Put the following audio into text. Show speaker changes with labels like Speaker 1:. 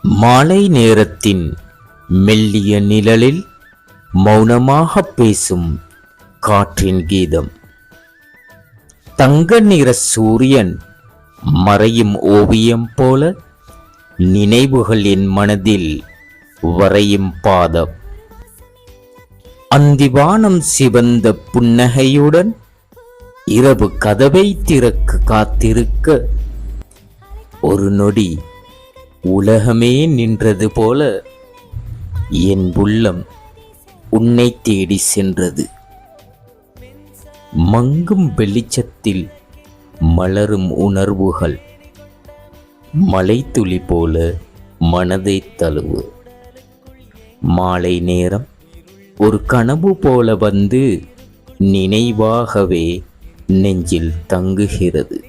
Speaker 1: மாலை நேரத்தின் மெல்லிய நிழலில் மௌனமாக பேசும் காற்றின் கீதம். தங்க நிற சூரியன் மறையும் ஓவியம் போல நினைவுகள் என் மனதில் வரையும் பாதம். அந்திவானம் சிவந்த புன்னகையுடன் இரவு கதவை திறக்க காத்திருக்க ஒரு நொடி உலகமே நின்றது போல என் உள்ளம் உன்னை தேடி சென்றது. மங்கும் வெளிச்சத்தில் மலரும் உணர்வுகள் மலைத்துளி போல மனதை தழுவு. மாலை நேரம் ஒரு கனவு போல வந்து நினைவாகவே நெஞ்சில் தங்குகிறது.